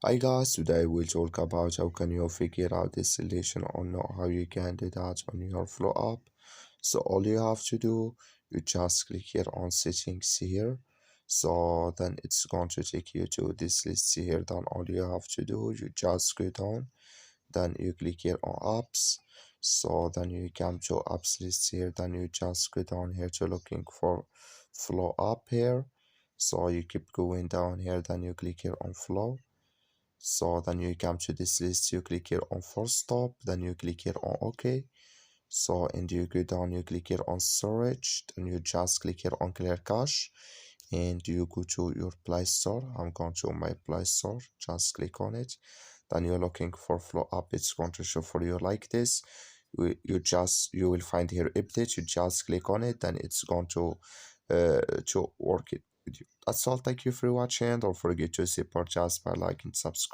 Hi guys, today we'll talk about how can you figure out this relation or know how you can do that on your Flow app. So all you have to do, you just click here on settings here. So then it's going to take you to this list here. Then all you have to do, you just go down, then you click here on apps. So then you come to apps list here, then you just go down here to looking for Flow app here. So you keep going down here, then you click here on Flow. So then you come to this list, you click here on force stop, then you click here on OK. So and you go down, you click here on storage, then you just click here on clear cache, and you go to your Play Store. I'm going to my Play Store, just click on it. Then you're looking for Flow app, it's going to show for you like this. You will find here update, you just click on it, then it's going to work it with you. That's all. Thank you for watching. Don't forget to support us by liking, subscribe.